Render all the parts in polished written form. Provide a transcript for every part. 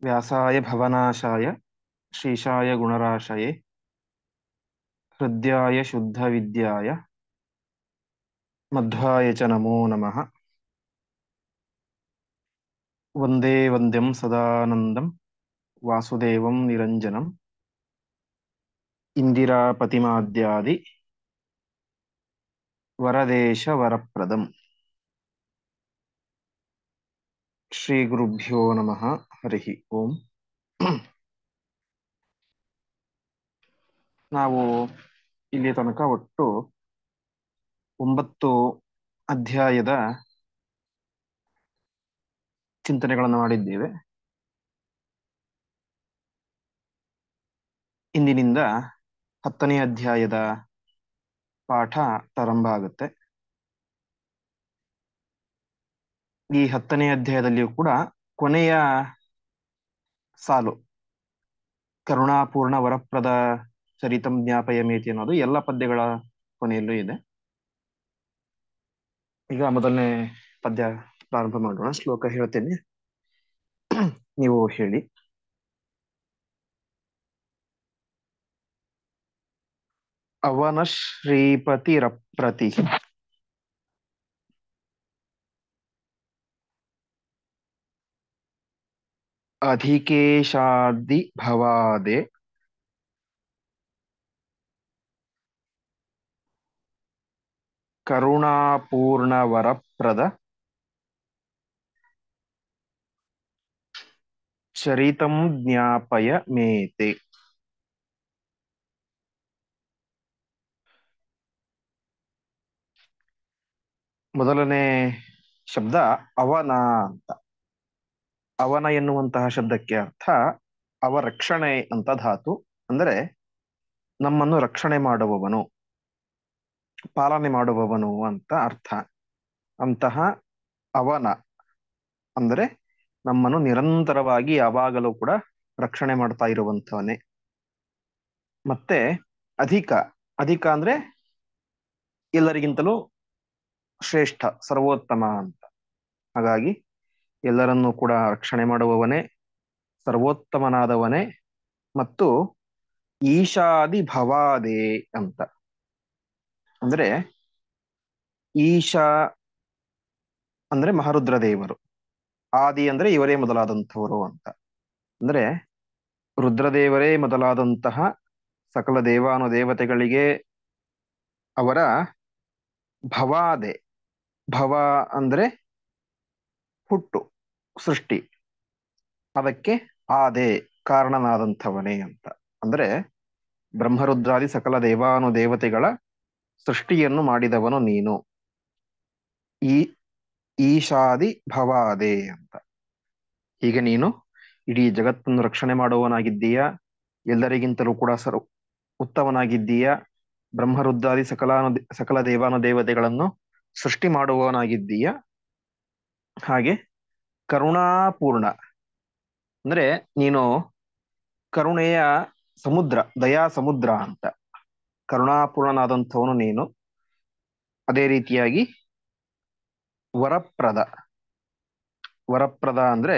व्यासाय भवनाशाय श्रीशाय गुणराशये हृद्याय शुद्धविद्याय मध्वाय च नमो नमः। वन्दे वन्द्यं सदानन्दं वासुदेवं निरञ्जनम् इन्दिरापतिमाद्यादि वरदेशवरप्रदम्। श्रीगुरुभ्यो नमः। हरिः ओम्। ನಾವು ಇಲ್ಲಿ ತನಕ ಒಟ್ಟು 9 ಅಧ್ಯಾಯದ ಚಿಂತನೆಗಳನ್ನು ಮಾಡಿದ್ದೇವೆ. ಇಂದಿನಿಂದ 10ನೇ ಅಧ್ಯಾಯದ ಪಾಠ ಪ್ರಾರಂಭ ಆಗುತ್ತೆ. ಈ 10ನೇ ಅಧ್ಯಾಯದಲ್ಲಿಯೂ ಕೂಡ ಕೊನೆಯ ಸಾಲು ಕರುಣಾಪೂರ್ಣ ವರಪ್ರದ ಚರಿತಂ ಜ್ಞಾಪಯಮೇತಿ ಅನ್ನೋದು ಎಲ್ಲ ಪದ್ಯಗಳ ಕೊನೆಯಲ್ಲೂ ಇದೆ. ಈಗ ಮೊದಲನೇ ಪದ್ಯ ಪ್ರಾರಂಭ ಮಾಡೋಣ. ಶ್ಲೋಕ ಹೇಳ್ತೇನೆ, ನೀವು ಹೇಳಿ. ಅವನ ಶ್ರೀಪತಿರಪ್ರತಿ ಅಧಿಕೇಶಾದಿ ಭವಾದೆ ಕರುಣಾಪೂರ್ಣವರಪ್ರದ ಚರಿತಂ ಜ್ಞಾಪಯ ಮೇತೆ. ಮೊದಲನೇ ಶಬ್ದ ಅವನ ಅಂತ. ಅವನ ಎನ್ನುವಂತಹ ಶಬ್ದಕ್ಕೆ ಅರ್ಥ ಅವರಕ್ಷಣೆ ಅಂತ ಧಾತು. ಅಂದರೆ ನಮ್ಮನ್ನು ರಕ್ಷಣೆ ಮಾಡುವವನು, ಪಾಲನೆ ಮಾಡುವವನು ಅಂತ ಅರ್ಥ. ಅಂತಹ ಅವನ ಅಂದರೆ ನಮ್ಮನ್ನು ನಿರಂತರವಾಗಿ ಯಾವಾಗಲೂ ಕೂಡ ರಕ್ಷಣೆ ಮಾಡ್ತಾ ಇರುವಂಥವನೇ. ಮತ್ತೆ ಅಧಿಕ, ಅಧಿಕ ಅಂದ್ರೆ ಎಲ್ಲರಿಗಿಂತಲೂ ಶ್ರೇಷ್ಠ, ಸರ್ವೋತ್ತಮ ಅಂತ. ಹಾಗಾಗಿ ಎಲ್ಲರನ್ನೂ ಕೂಡ ರಕ್ಷಣೆ ಮಾಡುವವನೇ, ಸರ್ವೋತ್ತಮನಾದವನೇ. ಮತ್ತು ಈಶಾದಿ ಭವಾದೆ ಅಂತ ಅಂದ್ರೆ ಈಶಾ ಅಂದ್ರೆ ಮಹಾರುದ್ರ ದೇವರು, ಆದಿ ಅಂದ್ರೆ ಇವರೇ ಮೊದಲಾದಂಥವರು ಅಂತ. ಅಂದ್ರೆ ರುದ್ರದೇವರೇ ಮೊದಲಾದಂತಹ ಸಕಲ ದೇವಾನುದೇವತೆಗಳಿಗೆ ಅವರ ಭವಾದೆ, ಭವ ಅಂದ್ರೆ ಹುಟ್ಟು, ಸೃಷ್ಟಿ, ಅದಕ್ಕೆ ಆದೆ ಕಾರಣನಾದಂಥವನೇ ಅಂತ. ಅಂದ್ರೆ ಬ್ರಹ್ಮರುದ್ರಾದಿ ಸಕಲ ದೇವಾನುದೇವತೆಗಳ ಸೃಷ್ಟಿಯನ್ನು ಮಾಡಿದವನು ನೀನು. ಈ ಈಶಾದಿ ಭವಾದೆ ಅಂತ. ಹೀಗೆ ನೀನು ಇಡೀ ಜಗತ್ತನ್ನು ರಕ್ಷಣೆ ಮಾಡುವವನಾಗಿದ್ದೀಯ, ಎಲ್ಲರಿಗಿಂತಲೂ ಕೂಡ ಉತ್ತಮನಾಗಿದ್ದೀಯ. ಬ್ರಹ್ಮರುದ್ರಾದಿ ಸಕಲ ದೇವಾನುದೇವತೆಗಳನ್ನು ಸೃಷ್ಟಿ ಮಾಡುವವನಾಗಿದ್ದೀಯ. ಹಾಗೆ ಕರುಣಾಪೂರ್ಣ ಅಂದ್ರೆ ನೀನು ಕರುಣೆಯ ಸಮುದ್ರ, ದಯಾ ಸಮುದ್ರ ಅಂತ. ಕರುಣಾಪೂರ್ಣನಾದಂಥವನು ನೀನು. ಅದೇ ರೀತಿಯಾಗಿ ವರಪ್ರದ, ವರಪ್ರದ ಅಂದ್ರೆ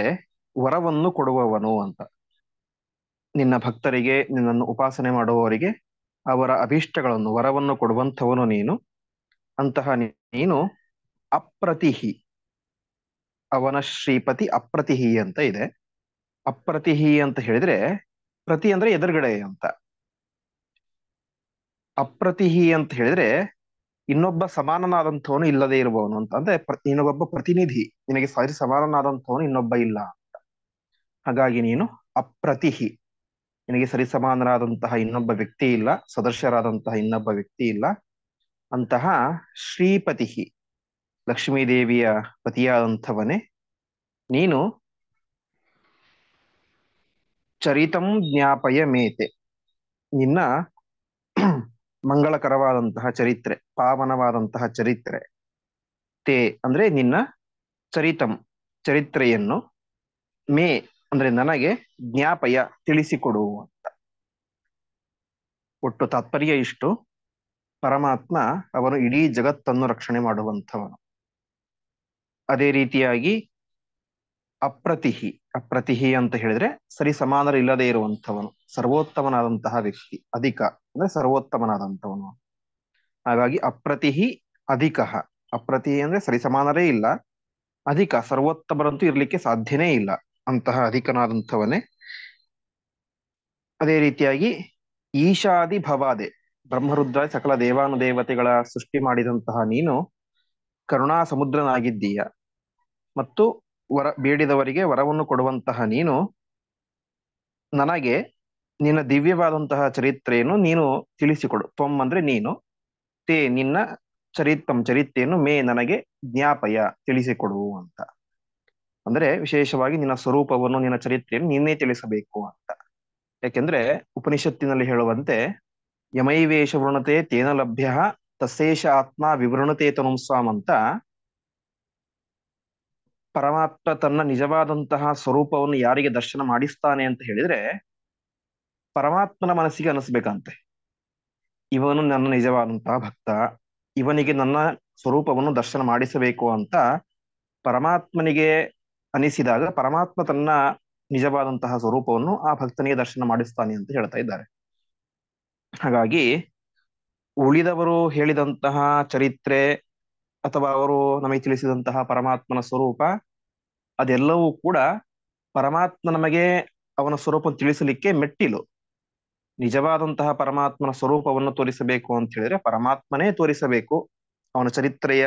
ವರವನ್ನು ಕೊಡುವವನು ಅಂತ. ನಿನ್ನ ಭಕ್ತರಿಗೆ, ನಿನ್ನನ್ನು ಉಪಾಸನೆ ಮಾಡುವವರಿಗೆ ಅವರ ಅಭೀಷ್ಟಗಳನ್ನು, ವರವನ್ನು ಕೊಡುವಂಥವನು ನೀನು. ಅಂತಹ ನೀನು ಅಪ್ರತಿಹಿ, ಅವನ ಶ್ರೀಪತಿ ಅಪ್ರತಿಹಿ ಅಂತ ಇದೆ. ಅಪ್ರತಿಹಿ ಅಂತ ಹೇಳಿದ್ರೆ ಪ್ರತಿ ಅಂದ್ರೆ ಎದುರುಗಡೆ ಅಂತ. ಅಪ್ರತಿಹಿ ಅಂತ ಹೇಳಿದ್ರೆ ಇನ್ನೊಬ್ಬ ಸಮಾನನಾದಂಥವನು ಇಲ್ಲದೆ ಇರುವವನು ಅಂತ. ಅಂದ್ರೆ ಇನ್ನೊಬ್ಬ ಪ್ರತಿನಿಧಿ, ನಿನಗೆ ಸರಿ ಸಮಾನನಾದಂಥವನು ಇನ್ನೊಬ್ಬ ಇಲ್ಲ ಅಂತ. ಹಾಗಾಗಿ ನೀನು ಅಪ್ರತಿಹಿ, ನಿನಗೆ ಸರಿ ಸಮಾನರಾದಂತಹ ಇನ್ನೊಬ್ಬ ವ್ಯಕ್ತಿ ಇಲ್ಲ, ಸದೃಶರಾದಂತಹ ಇನ್ನೊಬ್ಬ ವ್ಯಕ್ತಿ ಇಲ್ಲ. ಅಂತಹ ಶ್ರೀಪತಿ, ಲಕ್ಷ್ಮೀದೇವಿಯ ಪತಿಯಾದಂಥವನೇ ನೀನು. ಚರಿತಂ ಜ್ಞಾಪಯ ಮೇತೆ, ನಿನ್ನ ಮಂಗಳಕರವಾದಂತಹ ಚರಿತ್ರೆ, ಪಾವನವಾದಂತಹ ಚರಿತ್ರೆ. ತೇ ಅಂದ್ರೆ ನಿನ್ನ ಚರಿತಂ, ಚರಿತ್ರೆಯನ್ನು, ಮೇ ಅಂದ್ರೆ ನನಗೆ, ಜ್ಞಾಪಯ ತಿಳಿಸಿಕೊಡು ಅಂತ. ಒಟ್ಟು ತಾತ್ಪರ್ಯ ಇಷ್ಟು. ಪರಮಾತ್ಮ ಅವನು ಇಡೀ ಜಗತ್ತನ್ನು ರಕ್ಷಣೆ ಮಾಡುವಂಥವನು. ಅದೇ ರೀತಿಯಾಗಿ ಅಪ್ರತಿಹಿ, ಅಪ್ರತಿಹಿ ಅಂತ ಹೇಳಿದ್ರೆ ಸರಿ ಸಮಾನರು ಇಲ್ಲದೆ ಇರುವಂಥವನು, ಸರ್ವೋತ್ತಮನಾದಂತಹ ವ್ಯಕ್ತಿ. ಅಧಿಕ ಅಂದ್ರೆ ಸರ್ವೋತ್ತಮನಾದಂಥವನು. ಹಾಗಾಗಿ ಅಪ್ರತಿಹಿ ಅಧಿಕ. ಅಪ್ರತಿಹಿ ಅಂದ್ರೆ ಸರಿ ಸಮಾನರೇ ಇಲ್ಲ, ಅಧಿಕ ಸರ್ವೋತ್ತಮರಂತೂ ಇರ್ಲಿಕ್ಕೆ ಸಾಧ್ಯನೇ ಇಲ್ಲ, ಅಂತಹ ಅಧಿಕನಾದಂಥವನೇ. ಅದೇ ರೀತಿಯಾಗಿ ಈಶಾದಿ ಭವಾದೆ, ಬ್ರಹ್ಮರುದ್ರ ಸಕಲ ದೇವಾನುದೇವತೆಗಳ ಸೃಷ್ಟಿ ಮಾಡಿದಂತಹ ನೀನು ಕರುಣಾ ಸಮುದ್ರನಾಗಿದ್ದೀಯ. ಮತ್ತು ಬೇಡಿದವರಿಗೆ ವರವನ್ನು ಕೊಡುವಂತಹ ನೀನು ನನಗೆ ನಿನ್ನ ದಿವ್ಯವಾದಂತಹ ಚರಿತ್ರೆಯನ್ನು ನೀನು ತಿಳಿಸಿಕೊಡು. ತ್ವಂ ಅಂದ್ರೆ ನೀನು, ತೇ ನಿನ್ನ ಚರಿತ್ರೆಯನ್ನು ಮೇ ನನಗೆ ಜ್ಞಾಪಯ ತಿಳಿಸಿಕೊಡು ಅಂತ. ಅಂದ್ರೆ ವಿಶೇಷವಾಗಿ ನಿನ್ನ ಸ್ವರೂಪವನ್ನು, ನಿನ್ನ ಚರಿತ್ರೆಯನ್ನು ನೀನೇ ತಿಳಿಸಬೇಕು ಅಂತ. ಯಾಕೆಂದ್ರೆ ಉಪನಿಷತ್ತಿನಲ್ಲಿ ಹೇಳುವಂತೆ ಯಮೈವೇಶ ವೃಣತೆ ತೇನ ಲಭ್ಯ ತಸೇಷ ಆತ್ಮ ವಿವೃಣತೆ ತನುಂಸ್ವಾಂ ಅಂತ, ಪರಮಾತ್ಮ ತನ್ನ ನಿಜವಾದಂತಹ ಸ್ವರೂಪವನ್ನು ಯಾರಿಗೆ ದರ್ಶನ ಮಾಡಿಸ್ತಾನೆ ಅಂತ ಹೇಳಿದ್ರೆ ಪರಮಾತ್ಮನ ಮನಸ್ಸಿಗೆ ಅನಿಸ್ಬೇಕಂತೆ, ಇವನು ನನ್ನ ನಿಜವಾದಂತಹ ಭಕ್ತ, ಇವನಿಗೆ ನನ್ನ ಸ್ವರೂಪವನ್ನು ದರ್ಶನ ಮಾಡಿಸಬೇಕು ಅಂತ ಪರಮಾತ್ಮನಿಗೆ ಅನಿಸಿದಾಗ ಪರಮಾತ್ಮ ತನ್ನ ನಿಜವಾದಂತಹ ಸ್ವರೂಪವನ್ನು ಆ ಭಕ್ತನಿಗೆ ದರ್ಶನ ಮಾಡಿಸ್ತಾನೆ ಅಂತ ಹೇಳ್ತಾ ಇದ್ದಾರೆ. ಹಾಗಾಗಿ ಉಳಿದವರು ಹೇಳಿದಂತಹ ಚರಿತ್ರೆ ಅಥವಾ ಅವರು ನಮಗೆ ತಿಳಿಸಿದಂತಹ ಪರಮಾತ್ಮನ ಸ್ವರೂಪ ಅದೆಲ್ಲವೂ ಕೂಡ ಪರಮಾತ್ಮ ನಮಗೆ ಅವನ ಸ್ವರೂಪ ತಿಳಿಸಲಿಕ್ಕೆ ಮೆಟ್ಟಿಲು. ನಿಜವಾದಂತಹ ಪರಮಾತ್ಮನ ಸ್ವರೂಪವನ್ನು ತೋರಿಸಬೇಕು ಅಂತ ಹೇಳಿದ್ರೆ ಪರಮಾತ್ಮನೇ ತೋರಿಸಬೇಕು, ಅವನ ಚರಿತ್ರೆಯ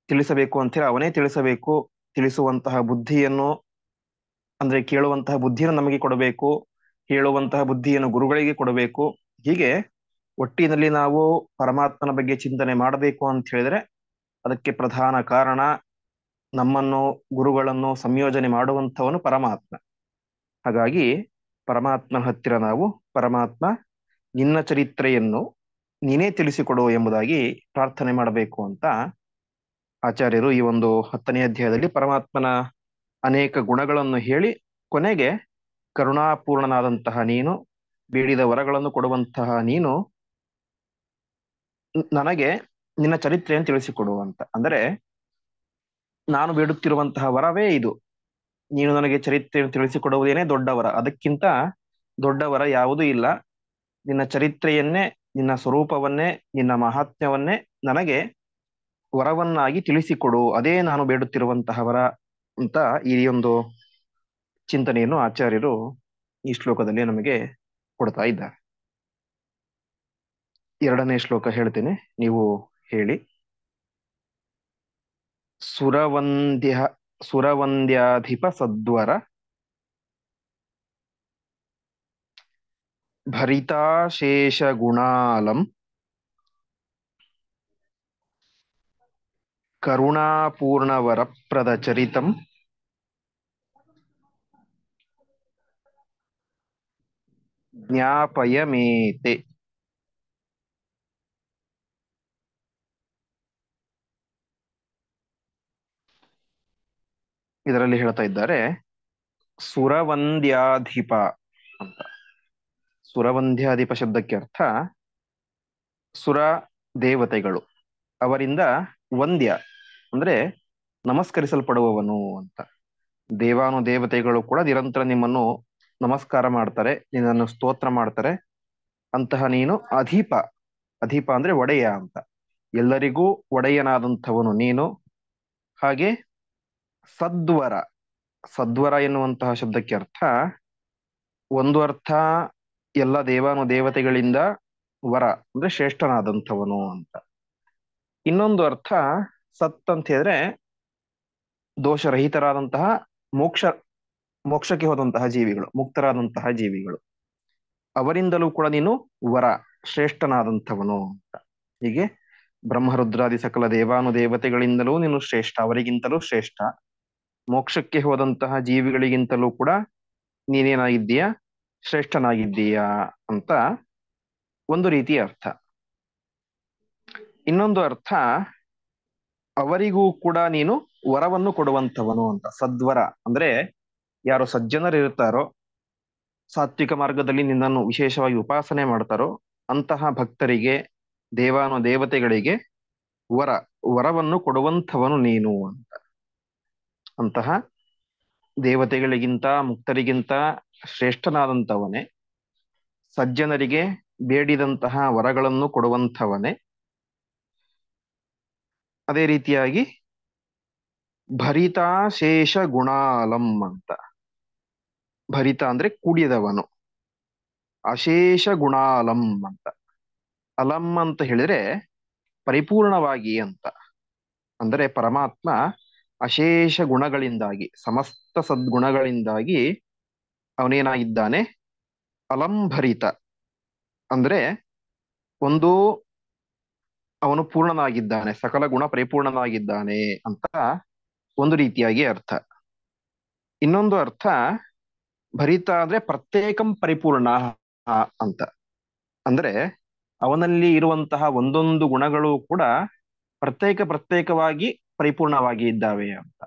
ತಿಳಿಸಬೇಕು ಅಂತ ಹೇಳಿ ಅವನೇ ತಿಳಿಸಬೇಕು. ತಿಳಿಸುವಂತಹ ಬುದ್ಧಿಯನ್ನು ಅಂದ್ರೆ ಕೇಳುವಂತಹ ಬುದ್ಧಿಯನ್ನು ನಮಗೆ ಕೊಡಬೇಕು, ಹೇಳುವಂತಹ ಬುದ್ಧಿಯನ್ನು ಗುರುಗಳಿಗೆ ಕೊಡಬೇಕು. ಹೀಗೆ ಒಟ್ಟಿನಲ್ಲಿ ನಾವು ಪರಮಾತ್ಮನ ಬಗ್ಗೆ ಚಿಂತನೆ ಮಾಡಬೇಕು ಅಂತ ಹೇಳಿದ್ರೆ ಅದಕ್ಕೆ ಪ್ರಧಾನ ಕಾರಣ ನಮ್ಮನ್ನು ಗುರುಗಳನ್ನು ಸಂಯೋಜನೆ ಮಾಡುವಂಥವನು ಪರಮಾತ್ಮ. ಹಾಗಾಗಿ ಪರಮಾತ್ಮನ ಹತ್ತಿರ ನಾವು ಪರಮಾತ್ಮ ನಿನ್ನ ಚರಿತ್ರೆಯನ್ನು ನೀನೇ ತಿಳಿಸಿಕೊಡು ಎಂಬುದಾಗಿ ಪ್ರಾರ್ಥನೆ ಮಾಡಬೇಕು ಅಂತ ಆಚಾರ್ಯರು ಈ ಒಂದು 10ನೇ ಅಧ್ಯಾಯದಲ್ಲಿ ಪರಮಾತ್ಮನ ಅನೇಕ ಗುಣಗಳನ್ನು ಹೇಳಿ ಕೊನೆಗೆ ಕರುಣಾಪೂರ್ಣನಾದಂತಹ ನೀನು, ಬೇಡಿದ ವರಗಳನ್ನು ಕೊಡುವಂತಹ ನೀನು ನನಗೆ ನಿನ್ನ ಚರಿತ್ರೆಯನ್ನು ತಿಳಿಸಿಕೊಡು ಅಂತ. ಅಂದರೆ ನಾನು ಬೇಡುತ್ತಿರುವಂತಹ ವರವೇ ಇದು, ನೀನು ನನಗೆ ಚರಿತ್ರೆಯನ್ನು ತಿಳಿಸಿಕೊಡುವುದೇನೇ ದೊಡ್ಡ ವರ, ಅದಕ್ಕಿಂತ ದೊಡ್ಡ ವರ ಯಾವುದೂ ಇಲ್ಲ. ನಿನ್ನ ಚರಿತ್ರೆಯನ್ನೇ, ನಿನ್ನ ಸ್ವರೂಪವನ್ನೇ, ನಿನ್ನ ಮಹಾತ್ಮ್ಯವನ್ನೇ ನನಗೆ ವರವನ್ನಾಗಿ ತಿಳಿಸಿಕೊಡು, ಅದೇ ನಾನು ಬೇಡುತ್ತಿರುವಂತಹ ವರ ಅಂತ ಈ ಒಂದು ಚಿಂತನೆಯನ್ನು ಆಚಾರ್ಯರು ಈ ಶ್ಲೋಕದಲ್ಲಿ ನಮಗೆ ಕೊಡ್ತಾ ಇದ್ದಾರೆ. 2ನೇ ಶ್ಲೋಕ ಹೇಳ್ತೇನೆ, ನೀವು ಹೇಳಿ. ಸುರವಂದ್ಯಾಧಿಪ ಸದ್ವರ ಭರಿತಾಶೇಷ ಗುಣಾಲಂ ಕರುಣಾಪೂರ್ಣವರಪ್ರದ ಚರಿತಂ ಜ್ಞಾಪಯಮೇತೆ. ಇದರಲ್ಲಿ ಹೇಳ್ತಾ ಇದ್ದಾರೆ ಸುರವಂದ್ಯಾಧಿಪ ಅಂತ. ಸುರವಂದ್ಯಾಧಿಪ ಶಬ್ದಕ್ಕೆ ಅರ್ಥ ಸುರ ದೇವತೆಗಳು, ಅವರಿಂದ ವಂದ್ಯ ಅಂದ್ರೆ ನಮಸ್ಕರಿಸಲ್ಪಡುವವನು ಅಂತ. ದೇವಾನುದೇವತೆಗಳು ಕೂಡ ನಿರಂತರ ನಿಮ್ಮನ್ನು ನಮಸ್ಕಾರ ಮಾಡ್ತಾರೆ, ನಿನ್ನನ್ನು ಸ್ತೋತ್ರ ಮಾಡ್ತಾರೆ. ಅಂತಹ ನೀನು ಅಧಿಪ, ಅಧಿಪ ಅಂದ್ರೆ ಒಡೆಯ ಅಂತ, ಎಲ್ಲರಿಗೂ ಒಡೆಯನಾದಂಥವನು ನೀನು. ಹಾಗೆ ಸದ್ವರ, ಸದ್ವರ ಎನ್ನುವಂತಹ ಶಬ್ದಕ್ಕೆ ಅರ್ಥ ಒಂದು ಅರ್ಥ ಎಲ್ಲ ದೇವಾನುದೇವತೆಗಳಿಂದ ವರ ಅಂದ್ರೆ ಶ್ರೇಷ್ಠನಾದಂಥವನು ಅಂತ. ಇನ್ನೊಂದು ಅರ್ಥ ಸತ್ ಅಂತ ಹೇಳಿದ್ರೆ ದೋಷರಹಿತರಾದಂತಹ ಮೋಕ್ಷಕ್ಕೆ ಹೋದಂತಹ ಜೀವಿಗಳು, ಮುಕ್ತರಾದಂತಹ ಜೀವಿಗಳು, ಅವರಿಂದಲೂ ಕೂಡ ನೀನು ವರ ಶ್ರೇಷ್ಠನಾದಂಥವನು ಅಂತ. ಹೀಗೆ ಬ್ರಹ್ಮರುದ್ರಾದಿ ಸಕಲ ದೇವಾನುದೇವತೆಗಳಿಂದಲೂ ನೀನು ಶ್ರೇಷ್ಠ, ಅವರಿಗಿಂತಲೂ ಶ್ರೇಷ್ಠ. ಮೋಕ್ಷಕ್ಕೆ ಹೋದಂತಹ ಜೀವಿಗಳಿಗಿಂತಲೂ ಕೂಡ ನೀನೇನಾಗಿದ್ದೀಯಾ, ಶ್ರೇಷ್ಠನಾಗಿದ್ದೀಯಾ ಅಂತ ಒಂದು ರೀತಿಯ ಅರ್ಥ. ಇನ್ನೊಂದು ಅರ್ಥ ಅವರಿಗೂ ಕೂಡ ನೀನು ವರವನ್ನು ಕೊಡುವಂಥವನು ಅಂತ. ಸದ್ವರ ಅಂದ್ರೆ ಯಾರು ಸಜ್ಜನರಿರ್ತಾರೋ, ಸಾತ್ವಿಕ ಮಾರ್ಗದಲ್ಲಿ ನಿನ್ನನ್ನು ವಿಶೇಷವಾಗಿ ಉಪಾಸನೆ ಮಾಡ್ತಾರೋ ಅಂತಹ ಭಕ್ತರಿಗೆ, ದೇವಾನುದೇವತೆಗಳಿಗೆ ವರವನ್ನು ಕೊಡುವಂಥವನು ನೀನು ಅಂತ. ಅಂತಹ ದೇವತೆಗಳಿಗಿಂತ ಮುಕ್ತರಿಗಿಂತ ಶ್ರೇಷ್ಠನಾದಂಥವನೇ, ಸಜ್ಜನರಿಗೆ ಬೇಡಿದಂತಹ ವರಗಳನ್ನು ಕೊಡುವಂಥವನೇ. ಅದೇ ರೀತಿಯಾಗಿ ಭರಿತಾಶೇಷ ಗುಣಾಲಂ ಅಂತ. ಭರಿತ ಅಂದ್ರೆ ಕೂಡಿದವನು, ಅಶೇಷ ಗುಣಾಲಂ ಅಂತ. ಅಲಂ ಅಂತ ಹೇಳಿದ್ರೆ ಪರಿಪೂರ್ಣವಾಗಿ ಅಂತ. ಅಂದರೆ ಪರಮಾತ್ಮ ಅಶೇಷ ಗುಣಗಳಿಂದಾಗಿ, ಸಮಸ್ತ ಸದ್ಗುಣಗಳಿಂದಾಗಿ ಅವನೇನಾಗಿದ್ದಾನೆ? ಅಲಂಭರಿತ ಅಂದ್ರೆ ಒಂದು ಅವನು ಪೂರ್ಣನಾಗಿದ್ದಾನೆ, ಸಕಲ ಗುಣ ಪರಿಪೂರ್ಣನಾಗಿದ್ದಾನೆ ಅಂತ ಒಂದು ರೀತಿಯಾಗಿ ಅರ್ಥ. ಇನ್ನೊಂದು ಅರ್ಥ ಭರಿತ ಅಂದ್ರೆ ಪ್ರತ್ಯೇಕಂ ಪರಿಪೂರ್ಣ ಅಂತ. ಅಂದ್ರೆ ಅವನಲ್ಲಿ ಇರುವಂತಹ ಒಂದೊಂದು ಗುಣಗಳು ಕೂಡ ಪ್ರತ್ಯೇಕವಾಗಿ ಪರಿಪೂರ್ಣವಾಗಿ ಇದ್ದಾವೆ ಅಂತ.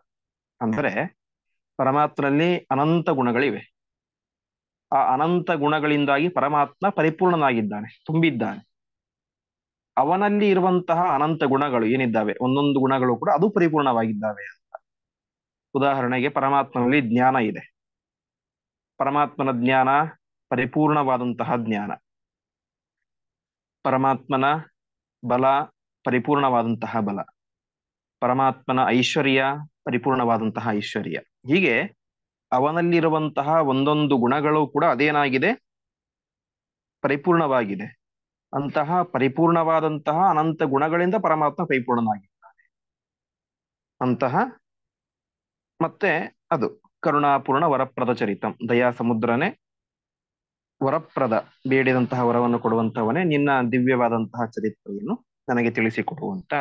ಅಂದ್ರೆ ಪರಮಾತ್ಮನಲ್ಲಿ ಅನಂತ ಗುಣಗಳಿವೆ. ಆ ಅನಂತ ಗುಣಗಳಿಂದಾಗಿ ಪರಮಾತ್ಮ ಪರಿಪೂರ್ಣನಾಗಿದ್ದಾನೆ, ತುಂಬಿದ್ದಾನೆ. ಅವನಲ್ಲಿ ಇರುವಂತಹ ಅನಂತ ಗುಣಗಳು ಏನಿದ್ದಾವೆ, ಒಂದೊಂದು ಗುಣಗಳು ಕೂಡ ಅದು ಪರಿಪೂರ್ಣವಾಗಿದ್ದಾವೆ ಅಂತ. ಉದಾಹರಣೆಗೆ ಪರಮಾತ್ಮನಲ್ಲಿ ಜ್ಞಾನ ಇದೆ. ಪರಮಾತ್ಮನ ಜ್ಞಾನ ಪರಿಪೂರ್ಣವಾದಂತಹ ಜ್ಞಾನ. ಪರಮಾತ್ಮನ ಬಲ ಪರಿಪೂರ್ಣವಾದಂತಹ ಬಲ. ಪರಮಾತ್ಮನ ಐಶ್ವರ್ಯ ಪರಿಪೂರ್ಣವಾದಂತಹ ಐಶ್ವರ್ಯ. ಹೀಗೆ ಅವನಲ್ಲಿರುವಂತಹ ಒಂದೊಂದು ಗುಣಗಳು ಕೂಡ ಅದೇನಾಗಿದೆ? ಪರಿಪೂರ್ಣವಾಗಿದೆ. ಅಂತಹ ಪರಿಪೂರ್ಣವಾದಂತಹ ಅನಂತ ಗುಣಗಳಿಂದ ಪರಮಾತ್ಮ ಪರಿಪೂರ್ಣನಾಗಿದ್ದಾನೆ ಅಂತಹ. ಮತ್ತೆ ಅದು ಕರುಣಾಪೂರ್ಣ ವರಪ್ರದ ಚರಿತಂ. ದಯಾ ಸಮುದ್ರನೇ, ವರಪ್ರದ, ಬೇಡಿದಂತಹ ವರವನ್ನು ಕೊಡುವಂತವನೇ, ನಿನ್ನ ದಿವ್ಯವಾದಂತಹ ಚರಿತ್ರೆಯನ್ನು ನನಗೆ ತಿಳಿಸಿಕೊಡುವಂತ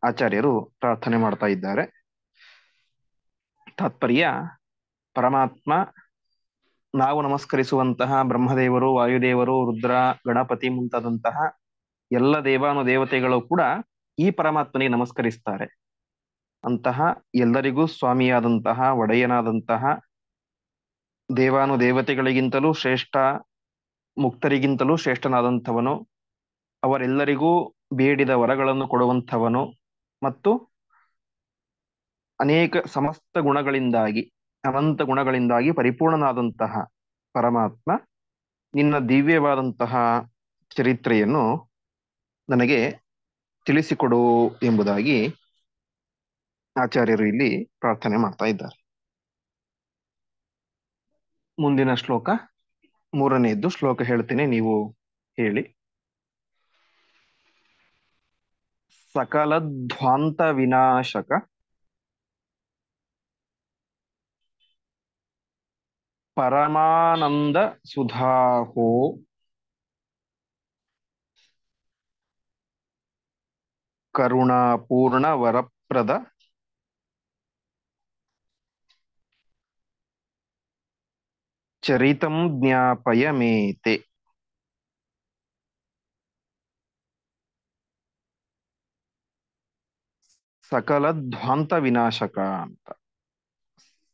ಆಚಾರ್ಯರು ಪ್ರಾರ್ಥನೆ ಮಾಡ್ತಾ ಇದ್ದಾರೆ. ತಾತ್ಪರ್ಯ: ಪರಮಾತ್ಮ ನಾವು ನಮಸ್ಕರಿಸುವಂತಹ ಬ್ರಹ್ಮದೇವರು, ವಾಯುದೇವರು, ರುದ್ರ, ಗಣಪತಿ ಮುಂತಾದಂತಹ ಎಲ್ಲ ದೇವಾನುದೇವತೆಗಳು ಕೂಡ ಈ ಪರಮಾತ್ಮನಿಗೆ ನಮಸ್ಕರಿಸ್ತಾರೆ. ಅಂತಹ ಎಲ್ಲರಿಗೂ ಸ್ವಾಮಿಯಾದಂತಹ, ಒಡೆಯನಾದಂತಹ, ದೇವಾನುದೇವತೆಗಳಿಗಿಂತಲೂ ಶ್ರೇಷ್ಠ, ಮುಕ್ತರಿಗಿಂತಲೂ ಶ್ರೇಷ್ಠನಾದಂಥವನು, ಅವರೆಲ್ಲರಿಗೂ ಬೇಡಿದ ವರಗಳನ್ನು ಕೊಡುವಂಥವನು, ಮತ್ತು ಅನೇಕ ಸಮಸ್ತ ಗುಣಗಳಿಂದಾಗಿ, ಅನಂತ ಗುಣಗಳಿಂದಾಗಿ ಪರಿಪೂರ್ಣನಾದಂತಹ ಪರಮಾತ್ಮ ನಿನ್ನ ದಿವ್ಯವಾದಂತಹ ಚರಿತ್ರೆಯನ್ನು ನನಗೆ ತಿಳಿಸಿಕೊಡು ಎಂಬುದಾಗಿ ಆಚಾರ್ಯರು ಇಲ್ಲಿ ಪ್ರಾರ್ಥನೆ ಮಾಡ್ತಾ ಇದ್ದಾರೆ. ಮುಂದಿನ ಶ್ಲೋಕ, ಮೂರನೆಯದ್ದು ಶ್ಲೋಕ ಹೇಳ್ತೀನಿ, ನೀವು ಹೇಳಿ. ಸಕಲಧ್ವಾಂತ ವಿನಾಶಕ ಪರಮಾನಂದ ಸುಧಾಹೋ ಕರುಣಾಪೂರ್ಣ ವರಪ್ರದ ಚರಿತಂ ಜ್ಞಾಪಯ ಮೇತೆ. ಸಕಲ ಧ್ವಾಂತ ವಿನಾಶಕ ಅಂತ.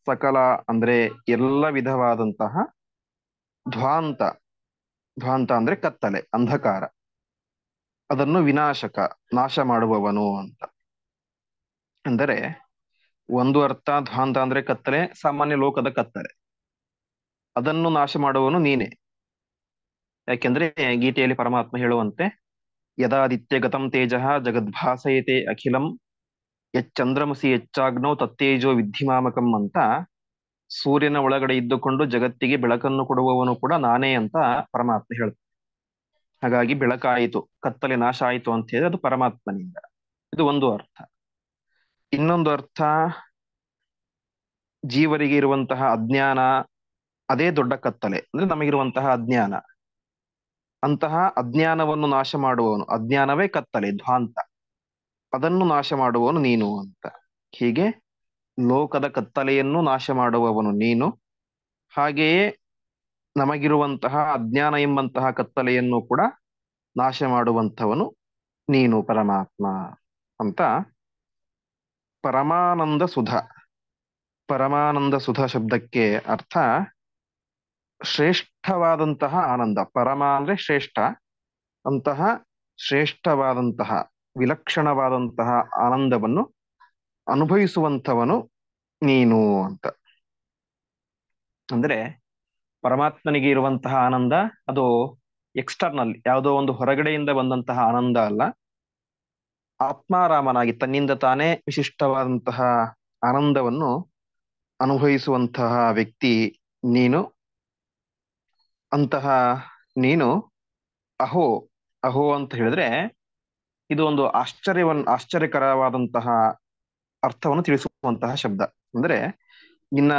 ಸಕಲ ಅಂದ್ರೆ ಎಲ್ಲ ವಿಧವಾದಂತಹ, ಧ್ವಾಂತ, ಧ್ವಾಂತ ಅಂದ್ರೆ ಕತ್ತಲೆ, ಅಂಧಕಾರ, ಅದನ್ನು ವಿನಾಶಕ, ನಾಶ ಮಾಡುವವನು ಅಂತ. ಅಂದರೆ ಒಂದು ಅರ್ಥ ಧ್ವಾಂತ ಅಂದ್ರೆ ಕತ್ತಲೆ, ಸಾಮಾನ್ಯ ಲೋಕದ ಕತ್ತಲೆ, ಅದನ್ನು ನಾಶ ಮಾಡುವವನು ನೀನೆ. ಯಾಕೆಂದ್ರೆ ಗೀತೆಯಲ್ಲಿ ಪರಮಾತ್ಮ ಹೇಳುವಂತೆ, ಯದಾದಿತ್ಯ ಗತಂ ತೇಜಃ ಜಗದ್ಭಾಸಯತೆ ಅಖಿಲಂ ಯಚ್ಚಂದ್ರಮಸಿ ಹೆಚ್ಚಾಗ್ನೋ ತತ್ತೇಜೋ ವಿದ್ಧಿಮಾಮಕಂ ಅಂತ ಸೂರ್ಯನ ಒಳಗಡೆ ಇದ್ದುಕೊಂಡು ಜಗತ್ತಿಗೆ ಬೆಳಕನ್ನು ಕೊಡುವವನು ಕೂಡ ನಾನೇ ಅಂತ ಪರಮಾತ್ಮ ಹೇಳ್ತಾನೆ. ಹಾಗಾಗಿ ಬೆಳಕಾಯಿತು, ಕತ್ತಲೆ ನಾಶ ಆಯಿತು ಅಂತ ಹೇಳಿದ್ರೆ ಅದು ಪರಮಾತ್ಮನಿಂದ. ಇದು ಒಂದು ಅರ್ಥ. ಇನ್ನೊಂದು ಅರ್ಥ, ಜೀವರಿಗೆ ಇರುವಂತಹ ಅಜ್ಞಾನ, ಅದೇ ದೊಡ್ಡ ಕತ್ತಲೆ, ಅಂದ್ರೆ ನಮಗಿರುವಂತಹ ಅಜ್ಞಾನ. ಅಂತಹ ಅಜ್ಞಾನವನ್ನು ನಾಶ ಮಾಡುವವನು, ಅಜ್ಞಾನವೇ ಕತ್ತಲೆ, ಧ್ವಾಂತ, ಅದನ್ನು ನಾಶ ಮಾಡುವವನು ನೀನು ಅಂತ. ಹೀಗೆ ಲೋಕದ ಕತ್ತಲೆಯನ್ನು ನಾಶ ಮಾಡುವವನು ನೀನು, ಹಾಗೆಯೇ ನಮಗಿರುವಂತಹ ಅಜ್ಞಾನ ಎಂಬಂತಹ ಕತ್ತಲೆಯನ್ನು ಕೂಡ ನಾಶ ಮಾಡುವಂಥವನು ನೀನು ಪರಮಾತ್ಮ ಅಂತ. ಪರಮಾನಂದ ಸುಧ, ಪರಮಾನಂದ ಸುಧ ಶಬ್ದಕ್ಕೆ ಅರ್ಥ ಶ್ರೇಷ್ಠವಾದಂತಹ ಆನಂದ. ಪರಮ ಅಂದ್ರೆ ಶ್ರೇಷ್ಠ, ಅಂತಹ ಶ್ರೇಷ್ಠವಾದಂತಹ, ವಿಲಕ್ಷಣವಾದಂತಹ ಆನಂದವನ್ನು ಅನುಭವಿಸುವಂಥವನು ನೀನು ಅಂತ. ಅಂದ್ರೆ ಪರಮಾತ್ಮನಿಗೆ ಇರುವಂತಹ ಆನಂದ ಅದು ಎಕ್ಸ್ಟರ್ನಲ್, ಯಾವುದೋ ಒಂದು ಹೊರಗಡೆಯಿಂದ ಬಂದಂತಹ ಆನಂದ ಅಲ್ಲ. ಆತ್ಮಾರಾಮನಾಗಿ ತನ್ನಿಂದ ತಾನೇ ವಿಶಿಷ್ಟವಾದಂತಹ ಆನಂದವನ್ನು ಅನುಭವಿಸುವಂತಹ ವ್ಯಕ್ತಿ ನೀನು. ಅಂತಹ ನೀನು ಅಹೋ. ಅಹೋ ಅಂತ ಹೇಳಿದ್ರೆ ಇದು ಒಂದು ಆಶ್ಚರ್ಯಕರವಾದಂತಹ ಅರ್ಥವನ್ನು ತಿಳಿಸುವಂತಹ ಶಬ್ದ. ಅಂದ್ರೆ ನಿನ್ನ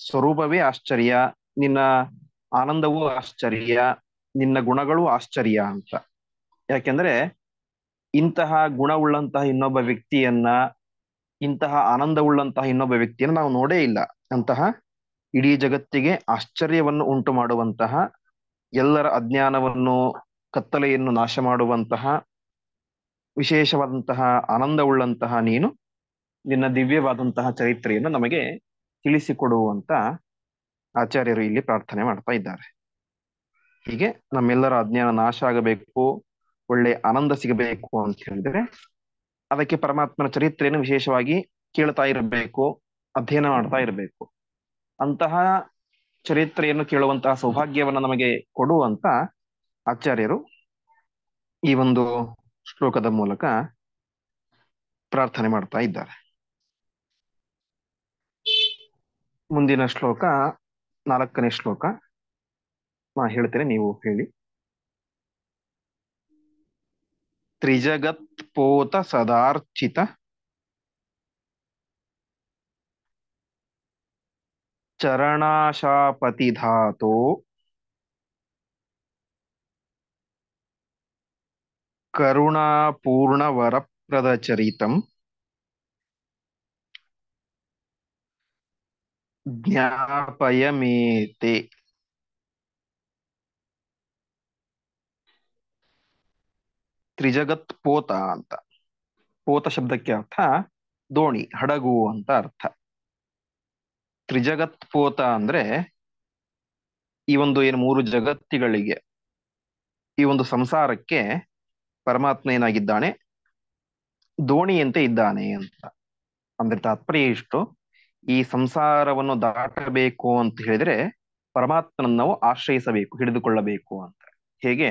ಸ್ವರೂಪವೇ ಆಶ್ಚರ್ಯ, ನಿನ್ನ ಆನಂದವೂ ಆಶ್ಚರ್ಯ, ನಿನ್ನ ಗುಣಗಳು ಆಶ್ಚರ್ಯ ಅಂತ. ಯಾಕೆಂದ್ರೆ ಇಂತಹ ಗುಣವುಳ್ಳಂತಹ ಇನ್ನೊಬ್ಬ ವ್ಯಕ್ತಿಯನ್ನ, ಇಂತಹ ಆನಂದವುಳ್ಳಂತಹ ಇನ್ನೊಬ್ಬ ವ್ಯಕ್ತಿಯನ್ನು ನಾವು ನೋಡೇ ಇಲ್ಲ. ಅಂತಹ ಇಡೀ ಜಗತ್ತಿಗೆ ಆಶ್ಚರ್ಯವನ್ನು ಉಂಟು ಮಾಡುವಂತಹ, ಎಲ್ಲರ ಅಜ್ಞಾನವನ್ನು, ಕತ್ತಲೆಯನ್ನು ನಾಶ ಮಾಡುವಂತಹ ವಿಶೇಷವಾದಂತಹ ಆನಂದವುಳ್ಳಂತಹ ನೀನು ನಿನ್ನ ದಿವ್ಯವಾದಂತಹ ಚರಿತ್ರೆಯನ್ನು ನಮಗೆ ತಿಳಿಸಿಕೊಡುವಂತ ಆಚಾರ್ಯರು ಇಲ್ಲಿ ಪ್ರಾರ್ಥನೆ ಮಾಡ್ತಾ ಇದ್ದಾರೆ. ಹೀಗೆ ನಮ್ಮೆಲ್ಲರ ಅಜ್ಞಾನ ನಾಶ ಆಗಬೇಕು, ಒಳ್ಳೆ ಆನಂದ ಸಿಗಬೇಕು ಅಂತ ಹೇಳಿದ್ರೆ ಅದಕ್ಕೆ ಪರಮಾತ್ಮನ ಚರಿತ್ರೆಯನ್ನು ವಿಶೇಷವಾಗಿ ಕೇಳ್ತಾ ಇರಬೇಕು, ಅಧ್ಯಯನ ಮಾಡ್ತಾ ಇರಬೇಕು. ಅಂತಹ ಚರಿತ್ರೆಯನ್ನು ಕೇಳುವಂತಹ ಸೌಭಾಗ್ಯವನ್ನು ನಮಗೆ ಕೊಡುವಂತ ಆಚಾರ್ಯರು ಈ ಒಂದು ಶ್ಲೋಕದ ಮೂಲಕ ಪ್ರಾರ್ಥನೆ ಮಾಡ್ತಾ ಇದ್ದಾರೆ. ಮುಂದಿನ ಶ್ಲೋಕ 4ನೇ ಶ್ಲೋಕ ನಾ ಹೇಳ್ತೇನೆ, ನೀವು ಹೇಳಿ. ತ್ರಿಜಗತ್ಪೋತ ಸದಾರ್ಚಿತ ಚರಣಾಶಾಪತಿಧಾತೋ ಕರುಣಾಪೂರ್ಣವರಪ್ರದಚರಿತಂ ಜ್ಞಾಪಯಮೇತೆ. ತ್ರಿಜಗತ್ ಪೋತ ಅಂತ. ಪೋತ ಶಬ್ದಕ್ಕೆ ಅರ್ಥ ದೋಣಿ, ಹಡಗು ಅಂತ ಅರ್ಥ. ತ್ರಿಜಗತ್ ಪೋತ ಅಂದ್ರೆ ಈ ಒಂದು ಏನು 3 ಜಗತ್ತಿಗಳಿಗೆ, ಈ ಒಂದು ಸಂಸಾರಕ್ಕೆ ಪರಮಾತ್ಮ ಏನಾಗಿದ್ದಾನೆ, ದೋಣಿಯಂತೆ ಇದ್ದಾನೆ ಅಂತ. ಅಂದ್ರೆ ತಾತ್ಪರ್ಯ ಇಷ್ಟು, ಈ ಸಂಸಾರವನ್ನು ದಾಟಬೇಕು ಅಂತ ಹೇಳಿದ್ರೆ ಪರಮಾತ್ಮನನ್ನು ನಾವು ಆಶ್ರಯಿಸಬೇಕು, ಹಿಡಿದುಕೊಳ್ಳಬೇಕು ಅಂತ. ಹೇಗೆ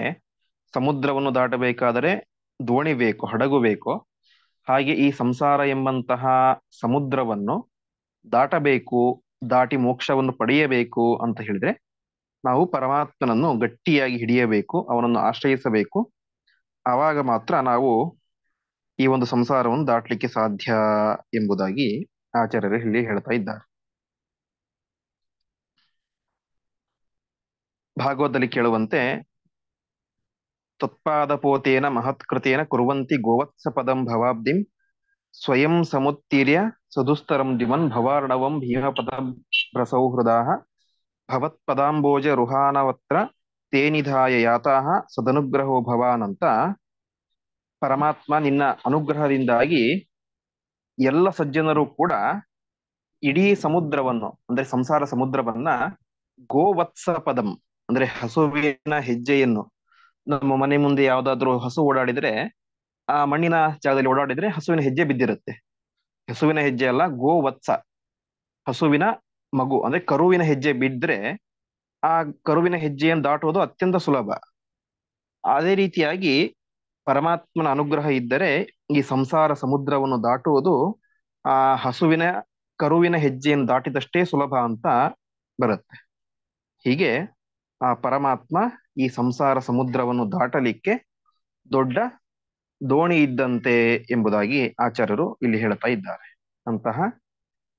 ಸಮುದ್ರವನ್ನು ದಾಟಬೇಕಾದರೆ ದೋಣಿ ಬೇಕು, ಹಡಗು ಬೇಕು, ಹಾಗೆ ಈ ಸಂಸಾರ ಎಂಬಂತಹ ಸಮುದ್ರವನ್ನು ದಾಟಬೇಕು, ದಾಟಿ ಮೋಕ್ಷವನ್ನು ಪಡೆಯಬೇಕು ಅಂತ ಹೇಳಿದ್ರೆ ನಾವು ಪರಮಾತ್ಮನನ್ನು ಗಟ್ಟಿಯಾಗಿ ಹಿಡಿಯಬೇಕು, ಅವನನ್ನು ಆಶ್ರಯಿಸಬೇಕು. ಆವಾಗ ಮಾತ್ರ ನಾವು ಈ ಒಂದು ಸಂಸಾರವನ್ನು ದಾಟಲಿಕ್ಕೆ ಸಾಧ್ಯ ಎಂಬುದಾಗಿ ಆಚಾರ್ಯರು ಇಲ್ಲಿ ಹೇಳ್ತಾ ಇದ್ದಾರೆ. ಭಾಗವತದಲ್ಲಿ ಕೇಳುವಂತೆ ತತ್ಪಾದಪೋತೇನ ಮಹತ್ಕೃತೇನ ಕುರುವಂತಿ ಗೋವತ್ಸ ಪದಂ ಭವಾಬ್ದಿಂ ಸ್ವಯಂ ಸಮುತ್ತೀರ್ಯ ಸದುಸ್ತರಂ ದಿವನ್ ಭವಾರ್ಣವಂ ಭೀಮಪದಂ ಪ್ರಸೌಹೃದಾಃ ಭವತ್ಪದಾಂಬೋಜ ರುಹಾನವತ್ರ ತೇ ನಿಧಾಯ ಯಾತಾಃ ಸದನುಗ್ರಹೋ ಭವಾನ್ ಅಂತ. ಪರಮಾತ್ಮ ನಿನ್ನ ಅನುಗ್ರಹದಿಂದಾಗಿ ಎಲ್ಲ ಸಜ್ಜನರು ಕೂಡ ಇಡೀ ಸಮುದ್ರವನ್ನು, ಅಂದ್ರೆ ಸಂಸಾರ ಸಮುದ್ರವನ್ನ ಗೋವತ್ಸ ಪದಂ ಅಂದ್ರೆ ಹಸುವಿನ ಹೆಜ್ಜೆಯನ್ನು, ನಮ್ಮ ಮನೆ ಮುಂದೆ ಯಾವ್ದಾದ್ರು ಹಸು ಓಡಾಡಿದ್ರೆ, ಆ ಮಣ್ಣಿನ ಜಾಗದಲ್ಲಿ ಓಡಾಡಿದ್ರೆ ಹಸುವಿನ ಹೆಜ್ಜೆ ಬಿದ್ದಿರುತ್ತೆ. ಹಸುವಿನ ಹೆಜ್ಜೆ ಅಲ್ಲ, ಗೋವತ್ಸ, ಹಸುವಿನ ಮಗು ಅಂದ್ರೆ ಕರುವಿನ ಹೆಜ್ಜೆ ಬಿದ್ದರೆ ಆ ಕರುವಿನ ಹೆಜ್ಜೆಯನ್ನು ದಾಟುವುದು ಅತ್ಯಂತ ಸುಲಭ. ಅದೇ ರೀತಿಯಾಗಿ ಪರಮಾತ್ಮನ ಅನುಗ್ರಹ ಇದ್ದರೆ ಈ ಸಂಸಾರ ಸಮುದ್ರವನ್ನು ದಾಟುವುದು ಆ ಹಸುವಿನ ಕರುವಿನ ಹೆಜ್ಜೆಯನ್ನು ದಾಟಿದಷ್ಟೇ ಸುಲಭ ಅಂತ ಬರುತ್ತೆ. ಹೀಗೆ ಆ ಪರಮಾತ್ಮ ಈ ಸಂಸಾರ ಸಮುದ್ರವನ್ನು ದಾಟಲಿಕ್ಕೆ ದೊಡ್ಡ ದೋಣಿ ಇದ್ದಂತೆ ಎಂಬುದಾಗಿ ಆಚಾರ್ಯರು ಇಲ್ಲಿ ಹೇಳ್ತಾ ಇದ್ದಾರೆ. ಅಂತಹ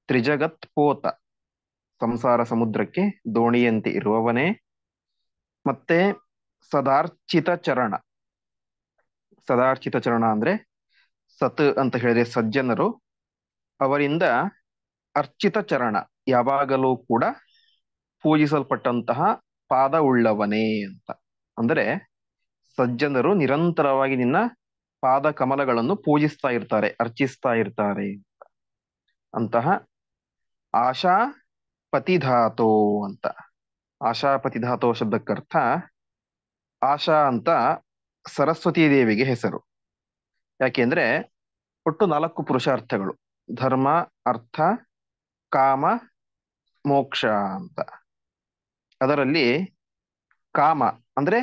ತ್ರಿಜಗತ್ ಪೋತ, ಸಂಸಾರ ಸಮುದ್ರಕ್ಕೆ ದೋಣಿಯಂತೆ ಇರುವವನೇ. ಮತ್ತೆ ಸದಾರ್ಚಿತ ಚರಣ. ಸದಾರ್ಚಿತ ಚರಣ ಅಂದ್ರೆ ಸತ್ ಅಂತ ಹೇಳಿದ್ರೆ ಸಜ್ಜನರು, ಅವರಿಂದ ಅರ್ಚಿತ ಚರಣ, ಯಾವಾಗಲೂ ಕೂಡ ಪೂಜಿಸಲ್ಪಟ್ಟಂತಹ ಪಾದ ಉಳ್ಳವನೇ ಅಂತ. ಅಂದರೆ ಸಜ್ಜನರು ನಿರಂತರವಾಗಿ ನಿನ್ನ ಪಾದ ಕಮಲಗಳನ್ನು ಪೂಜಿಸ್ತಾ ಇರ್ತಾರೆ, ಅರ್ಚಿಸ್ತಾ ಇರ್ತಾರೆ. ಅಂತಹ ಆಶಾ ಪತಿಧಾತೋ ಅಂತ. ಆಶಾಪತಿಧಾತೋ ಶಬ್ದಕ್ಕರ್ಥ, ಆಶಾ ಅಂತ ಸರಸ್ವತೀ ದೇವಿಗೆ ಹೆಸರು. ಯಾಕೆಂದ್ರೆ ಒಟ್ಟು 4 ಪುರುಷಾರ್ಥಗಳು: ಧರ್ಮ, ಅರ್ಥ, ಕಾಮ ಮೋಕ್ಷ ಅಂತ. ಅದರಲ್ಲಿ ಕಾಮ ಅಂದ್ರೆ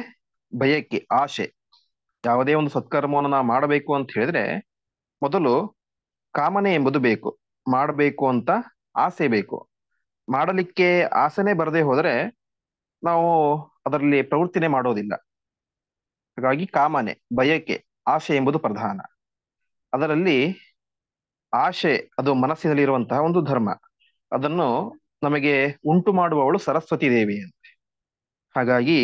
ಬಯಕೆ, ಆಶೆ. ಯಾವುದೇ ಒಂದು ಸತ್ಕರ್ಮವನ್ನು ನಾವು ಮಾಡಬೇಕು ಅಂತ ಹೇಳಿದ್ರೆ ಮೊದಲು ಕಾಮನೆ ಎಂಬುದು ಬೇಕು, ಮಾಡಬೇಕು ಅಂತ ಆಸೆ ಬೇಕು. ಮಾಡಲಿಕ್ಕೆ ಆಸೆನೆ ಬರದೆ ಹೋದರೆ ನಾವು ಅದರಲ್ಲಿ ಪ್ರವೃತ್ತಿನೇ ಮಾಡೋದಿಲ್ಲ. ಹಾಗಾಗಿ ಕಾಮನೆ, ಬಯಕೆ, ಆಶೆ ಎಂಬುದು ಪ್ರಧಾನ. ಅದರಲ್ಲಿ ಆಶೆ ಅದು ಮನಸ್ಸಿನಲ್ಲಿರುವಂತಹ ಒಂದು ಧರ್ಮ. ಅದನ್ನು ನಮಗೆ ಉಂಟು ಮಾಡುವವಳು ಸರಸ್ವತಿ ದೇವಿ ಅಂತ. ಹಾಗಾಗಿ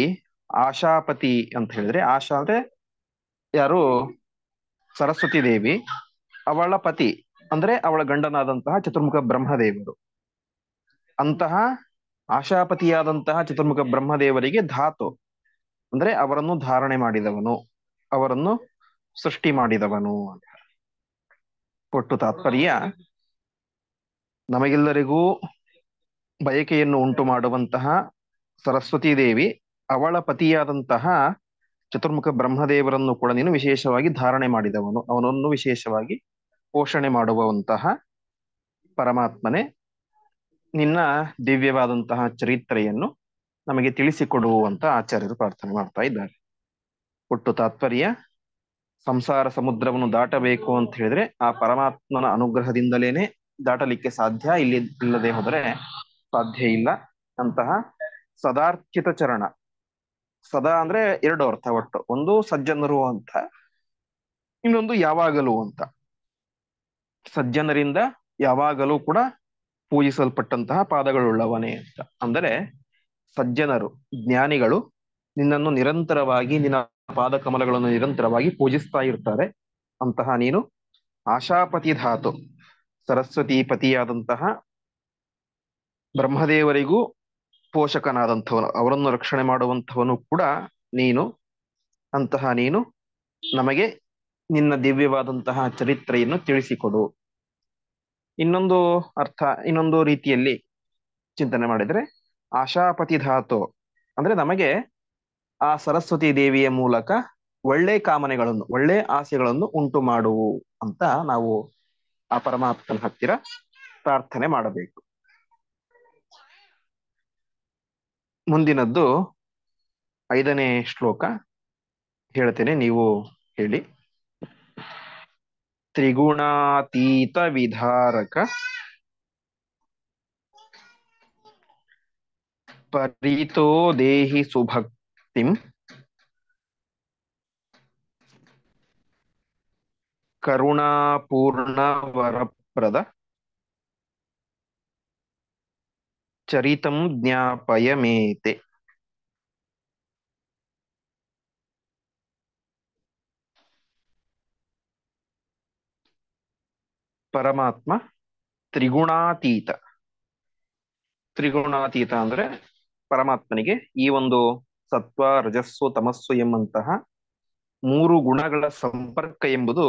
ಆಶಾಪತಿ ಅಂತ ಹೇಳಿದ್ರೆ, ಆಶಾ ಅಂದ್ರೆ ಯಾರು, ಸರಸ್ವತಿ ದೇವಿ. ಅವಳ ಪತಿ ಅಂದ್ರೆ ಅವಳ ಗಂಡನಾದಂತಹ ಚತುರ್ಮುಖ ಬ್ರಹ್ಮದೇವರು. ಅಂತಹ ಆಶಾಪತಿಯಾದಂತಹ ಚತುರ್ಮುಖ ಬ್ರಹ್ಮದೇವರಿಗೆ ಧಾತು ಅಂದ್ರೆ ಅವರನ್ನು ಧಾರಣೆ ಮಾಡಿದವನು, ಅವರನ್ನು ಸೃಷ್ಟಿ ಮಾಡಿದವನು ಅಂತ. ಒಟ್ಟು ತಾತ್ಪರ್ಯ, ನಮಗೆಲ್ಲರಿಗೂ ಬಯಕೆಯನ್ನು ಉಂಟು ಮಾಡುವಂತಹ ಸರಸ್ವತಿ ದೇವಿ, ಅವಳ ಪತಿಯಾದಂತಹ ಚತುರ್ಮುಖ ಬ್ರಹ್ಮದೇವರನ್ನು ಕೂಡ ನೀನು ವಿಶೇಷವಾಗಿ ಧಾರಣೆ ಮಾಡಿದವನು, ಅವನನ್ನು ವಿಶೇಷವಾಗಿ ಪೋಷಣೆ ಮಾಡುವಂತಹ ಪರಮಾತ್ಮನೇ. ನಿನ್ನ ದಿವ್ಯವಾದಂತಹ ಚರಿತ್ರೆಯನ್ನು ನಮಗೆ ತಿಳಿಸಿಕೊಡುವಂತ ಆಚಾರ್ಯರು ಪ್ರಾರ್ಥನೆ ಮಾಡ್ತಾ ಇದ್ದಾರೆ. ಒಟ್ಟು ತಾತ್ಪರ್ಯ, ಸಂಸಾರ ಸಮುದ್ರವನ್ನು ದಾಟಬೇಕು ಅಂತ ಹೇಳಿದ್ರೆ ಆ ಪರಮಾತ್ಮನ ಅನುಗ್ರಹದಿಂದಲೇನೆ ದಾಟಲಿಕ್ಕೆ ಸಾಧ್ಯ. ಇಲ್ಲದೆ ಹೋದರೆ ಸಾಧ್ಯ ಇಲ್ಲ. ಅಂತಹ ಸದಾರ್ಚಿತ ಚರಣ. ಸದಾ ಅಂದ್ರೆ ಎರಡು ಅರ್ಥ ಒಟ್ಟು, ಒಂದು ಸಜ್ಜನರು ಅಂತ, ಇನ್ನೊಂದು ಯಾವಾಗಲೂ ಅಂತ. ಸಜ್ಜನರಿಂದ ಯಾವಾಗಲೂ ಕೂಡ ಪೂಜಿಸಲ್ಪಟ್ಟಂತಹ ಪಾದಗಳುಳ್ಳವನೇ ಅಂತ. ಅಂದರೆ ಸಜ್ಜನರು, ಜ್ಞಾನಿಗಳು ನಿನ್ನನ್ನು ನಿರಂತರವಾಗಿ, ನಿನ್ನ ಪಾದಕಮಲಗಳನ್ನು ನಿರಂತರವಾಗಿ ಪೂಜಿಸ್ತಾ ಇರ್ತಾರೆ. ಅಂತಹ ನೀನು ಆಶಾಪತಿ ಧಾತು, ಸರಸ್ವತಿ ಪತಿಯಾದಂತಹ ಬ್ರಹ್ಮದೇವರಿಗೂ ಪೋಷಕನಾದಂಥವನು, ಅವರನ್ನು ರಕ್ಷಣೆ ಮಾಡುವಂಥವನು ಕೂಡ ನೀನು. ಅಂತಹ ನೀನು ನಮಗೆ ನಿನ್ನ ದಿವ್ಯವಾದಂತಹ ಚರಿತ್ರೆಯನ್ನು ತಿಳಿಸಿಕೊಡು. ಇನ್ನೊಂದು ಅರ್ಥ, ಇನ್ನೊಂದು ರೀತಿಯಲ್ಲಿ ಚಿಂತನೆ ಮಾಡಿದ್ರೆ, ಆಶಾಪತಿ ಧಾತು ಅಂದ್ರೆ ನಮಗೆ ಆ ಸರಸ್ವತಿ ದೇವಿಯ ಮೂಲಕ ಒಳ್ಳೆ ಕಾಮನೆಗಳನ್ನು, ಒಳ್ಳೆ ಆಸೆಗಳನ್ನು ಉಂಟು ಮಾಡುವು ಅಂತ ನಾವು ಆ ಪರಮಾತ್ಮನ ಹತ್ತಿರ ಪ್ರಾರ್ಥನೆ ಮಾಡಬೇಕು. ಮುಂದಿನದ್ದು 5ನೇ ಶ್ಲೋಕ ಹೇಳ್ತೇನೆ, ನೀವು ಹೇಳಿ. ತ್ರಿಗುಣಾತೀತ ವಿಧಾರಕ ಪರಿತೋ ದೇಹಿ ಸುಭಕ್ತಿಂ ಕರುಣಾಪೂರ್ಣ ವರಪ್ರದ ಚರಿತಂ ಜ್ಞಾಪಯ ಮೇತೆ. ಪರಮಾತ್ಮ ತ್ರಿಗುಣಾತೀತ. ತ್ರಿಗುಣಾತೀತ ಅಂದ್ರೆ ಪರಮಾತ್ಮನಿಗೆ ಈ ಒಂದು ಸತ್ವ, ರಜಸ್ಸು, ತಮಸ್ಸು ಎಂಬಂತಹ 3 ಗುಣಗಳ ಸಂಪರ್ಕ ಎಂಬುದು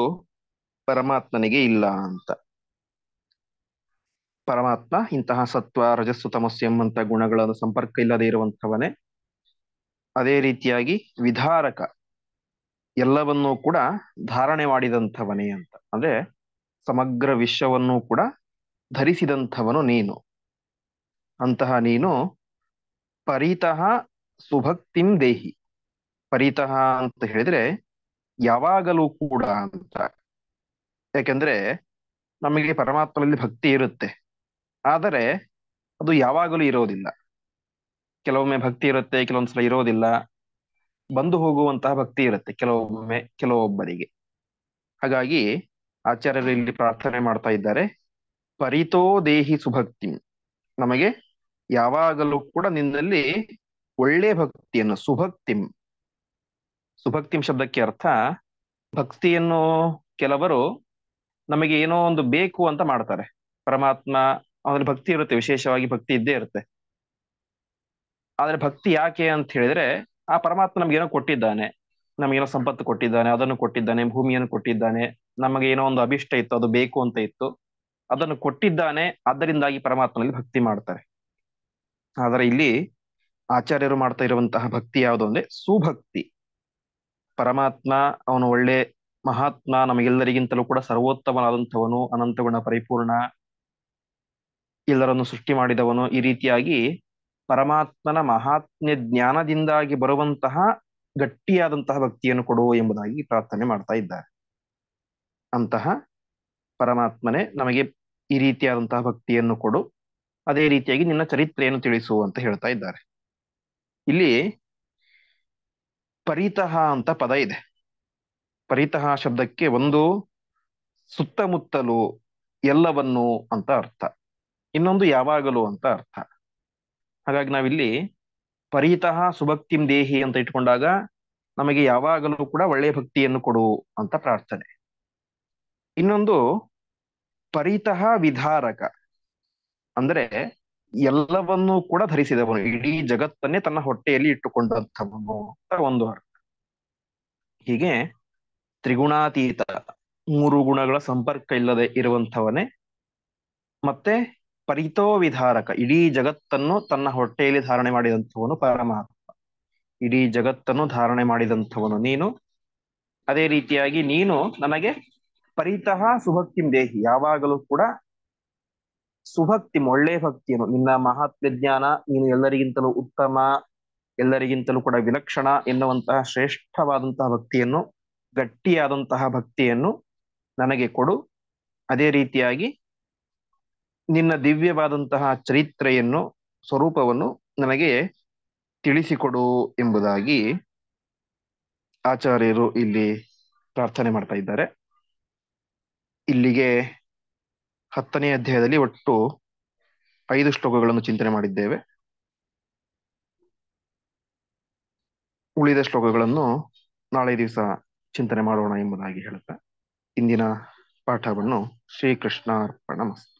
ಪರಮಾತ್ಮನಿಗೆ ಇಲ್ಲ ಅಂತ. ಪರಮಾತ್ಮ ಇಂತಹ ಸತ್ವ, ರಜಸ್ಸು, ತಮಸ್ಸು ಎಂಬಂತಹ ಗುಣಗಳ ಸಂಪರ್ಕ ಇಲ್ಲದೆ ಇರುವಂಥವನೇ. ಅದೇ ರೀತಿಯಾಗಿ ವಿಧಾರಕ, ಎಲ್ಲವನ್ನೂ ಕೂಡ ಧಾರಣೆ ಮಾಡಿದಂಥವನೇ ಅಂತ. ಅಂದ್ರೆ ಸಮಗ್ರ ವಿಶ್ವವನ್ನು ಕೂಡ ಧರಿಸಿದಂಥವನು ನೀನು. ಅಂತಹ ನೀನು ಪರಿತಃ ಸುಭಕ್ತಿಂ ದೇಹಿ. ಪರಿತಃ ಅಂತ ಹೇಳಿದ್ರೆ ಯಾವಾಗಲೂ ಕೂಡ ಅಂತ. ಯಾಕೆಂದ್ರೆ ನಮಗೆ ಪರಮಾತ್ಮನಲ್ಲಿ ಭಕ್ತಿ ಇರುತ್ತೆ, ಆದರೆ ಅದು ಯಾವಾಗಲೂ ಇರೋದಿಲ್ಲ. ಕೆಲವೊಮ್ಮೆ ಭಕ್ತಿ ಇರುತ್ತೆ, ಕೆಲವೊಂದ್ಸಲ ಇರೋದಿಲ್ಲ. ಬಂದು ಹೋಗುವಂತಹ ಭಕ್ತಿ ಇರುತ್ತೆ ಕೆಲವೊಮ್ಮೆ ಕೆಲವೊಬ್ಬರಿಗೆ. ಹಾಗಾಗಿ ಆಚಾರ್ಯರು ಇಲ್ಲಿ ಪ್ರಾರ್ಥನೆ ಮಾಡ್ತಾ ಇದ್ದಾರೆ, ಪರಿತೋ ದೇಹಿ ಸುಭಕ್ತಿ. ನಮಗೆ ಯಾವಾಗಲೂ ಕೂಡ ನಿನ್ನಲ್ಲಿ ಒಳ್ಳೆ ಭಕ್ತಿಯನ್ನು, ಸುಭಕ್ತಿಂ. ಸುಭಕ್ತಿಂ ಶಬ್ದಕ್ಕೆ ಅರ್ಥ ಭಕ್ತಿಯನ್ನು ಕೆಲವರು ನಮಗೆ ಏನೋ ಒಂದು ಬೇಕು ಅಂತ ಮಾಡ್ತಾರೆ. ಪರಮಾತ್ಮ ಅವನಲ್ಲಿ ಭಕ್ತಿ ಇರುತ್ತೆ, ವಿಶೇಷವಾಗಿ ಭಕ್ತಿ ಇದ್ದೇ ಇರುತ್ತೆ. ಆದ್ರೆ ಭಕ್ತಿ ಯಾಕೆ ಅಂತ ಹೇಳಿದ್ರೆ, ಆ ಪರಮಾತ್ಮ ನಮ್ಗೇನೋ ಕೊಟ್ಟಿದ್ದಾನೆ, ನಮಗೇನೋ ಸಂಪತ್ತು ಕೊಟ್ಟಿದ್ದಾನೆ, ಅದನ್ನು ಕೊಟ್ಟಿದ್ದಾನೆ, ಭೂಮಿಯನ್ನು ಕೊಟ್ಟಿದ್ದಾನೆ, ನಮಗೆ ಏನೋ ಒಂದು ಅಭಿಷ್ಟ ಇತ್ತು, ಅದು ಬೇಕು ಅಂತ ಇತ್ತು, ಅದನ್ನು ಕೊಟ್ಟಿದ್ದಾನೆ. ಅದರಿಂದಾಗಿ ಪರಮಾತ್ಮನಲ್ಲಿ ಭಕ್ತಿ ಮಾಡ್ತಾರೆ. ಆದರೆ ಇಲ್ಲಿ ಆಚಾರ್ಯರು ಮಾಡ್ತಾ ಇರುವಂತಹ ಭಕ್ತಿ ಯಾವುದು ಅಂದ್ರೆ ಸುಭಕ್ತಿ. ಪರಮಾತ್ಮ ಅವನು ಒಳ್ಳೆ ಮಹಾತ್ಮ, ನಮಗೆಲ್ಲರಿಗಿಂತಲೂ ಕೂಡ ಸರ್ವೋತ್ತಮನಾದಂಥವನು, ಅನಂತ ಗುಣ ಪರಿಪೂರ್ಣ. ಎಲ್ಲರನ್ನು ಸೃಷ್ಟಿ ಮಾಡಿದವನು, ಈ ರೀತಿಯಾಗಿ ಪರಮಾತ್ಮನ ಮಹಾತ್ಮ್ಯ ಜ್ಞಾನದಿಂದಾಗಿ ಬರುವಂತಹ ಗಟ್ಟಿಯಾದಂತಹ ಭಕ್ತಿಯನ್ನು ಕೊಡು ಎಂಬುದಾಗಿ ಪ್ರಾರ್ಥನೆ ಮಾಡ್ತಾ ಇದ್ದಾರೆ. ಅಂತಹ ಪರಮಾತ್ಮನೇ ನಮಗೆ ಈ ರೀತಿಯಾದಂತಹ ಭಕ್ತಿಯನ್ನು ಕೊಡು, ಅದೇ ರೀತಿಯಾಗಿ ನಿನ್ನ ಚರಿತ್ರೆಯನ್ನು ತಿಳಿಸು ಅಂತ ಹೇಳ್ತಾ ಇದ್ದಾರೆ. ಇಲ್ಲಿ ಪರಿತಃ ಅಂತ ಪದ ಇದೆ. ಪರಿತಃ ಶಬ್ದಕ್ಕೆ ಒಂದು ಸುತ್ತಮುತ್ತಲು, ಎಲ್ಲವನ್ನು ಅಂತ ಅರ್ಥ, ಇನ್ನೊಂದು ಯಾವಾಗಲೂ ಅಂತ ಅರ್ಥ. ಹಾಗಾಗಿ ನಾವಿಲ್ಲಿ ಪರಿತಃ ಸುಭಕ್ತಿಂ ದೇಹಿ ಅಂತ ಇಟ್ಕೊಂಡಾಗ ನಮಗೆ ಯಾವಾಗಲೂ ಕೂಡ ಒಳ್ಳೆಯ ಭಕ್ತಿಯನ್ನು ಕೊಡು ಅಂತ ಪ್ರಾರ್ಥನೆ. ಇನ್ನೊಂದು ಪರಿತಃ ವಿಧಾರಕ, ಅಂದ್ರೆ ಎಲ್ಲವನ್ನೂ ಕೂಡ ಧರಿಸಿದವನು, ಇಡೀ ಜಗತ್ತನ್ನೇ ತನ್ನ ಹೊಟ್ಟೆಯಲ್ಲಿ ಇಟ್ಟುಕೊಂಡಂಥವನು ಅಂತ ಒಂದು ಅರ್ಥ. ಹೀಗೆ ತ್ರಿಗುಣಾತೀತ, ಮೂರು ಗುಣಗಳ ಸಂಪರ್ಕ ಇಲ್ಲದೆ ಇರುವಂಥವನೇ. ಮತ್ತೆ ಪರಿತೋ ವಿಧಾರಕ, ಇಡೀ ಜಗತ್ತನ್ನು ತನ್ನ ಹೊಟ್ಟೆಯಲ್ಲಿ ಧಾರಣೆ ಮಾಡಿದಂಥವನು ಪರಮಾತ್ಮ. ಇಡೀ ಜಗತ್ತನ್ನು ಧಾರಣೆ ಮಾಡಿದಂಥವನು ನೀನು. ಅದೇ ರೀತಿಯಾಗಿ ನೀನು ನನಗೆ ಪರಿತಃ ಸುಭಕ್ತಿಂ ದೇಹಿ, ಯಾವಾಗಲೂ ಕೂಡ ಸುಭಕ್ತಿ, ಒಳ್ಳೆಯ ಭಕ್ತಿಯನ್ನು, ನಿನ್ನ ಮಹಾತ್ಮ್ಯ ಜ್ಞಾನ, ನೀನು ಎಲ್ಲರಿಗಿಂತಲೂ ಉತ್ತಮ, ಎಲ್ಲರಿಗಿಂತಲೂ ಕೂಡ ವಿಲಕ್ಷಣ ಎನ್ನುವಂತಹ ಶ್ರೇಷ್ಠವಾದಂತಹ ಭಕ್ತಿಯನ್ನು, ಗಟ್ಟಿಯಾದಂತಹ ಭಕ್ತಿಯನ್ನು ನನಗೆ ಕೊಡು. ಅದೇ ರೀತಿಯಾಗಿ ನಿನ್ನ ದಿವ್ಯವಾದಂತಹ ಚರಿತ್ರೆಯನ್ನು, ಸ್ವರೂಪವನ್ನು ನನಗೆ ತಿಳಿಸಿಕೊಡು ಎಂಬುದಾಗಿ ಆಚಾರ್ಯರು ಇಲ್ಲಿ ಪ್ರಾರ್ಥನೆ ಮಾಡ್ತಾ ಇದ್ದಾರೆ. ಇಲ್ಲಿಗೆ 10ನೇ ಅಧ್ಯಾಯದಲ್ಲಿ ಒಟ್ಟು 5 ಶ್ಲೋಕಗಳನ್ನು ಚಿಂತನೆ ಮಾಡಿದ್ದೇವೆ. ಉಳಿದ ಶ್ಲೋಕಗಳನ್ನು ನಾಳೆ ದಿವಸ ಚಿಂತನೆ ಮಾಡೋಣ ಎಂಬುದಾಗಿ ಹೇಳುತ್ತಾ ಇಂದಿನ ಪಾಠವನ್ನು ಶ್ರೀಕೃಷ್ಣಾರ್ಪಣಮಸ್ತು.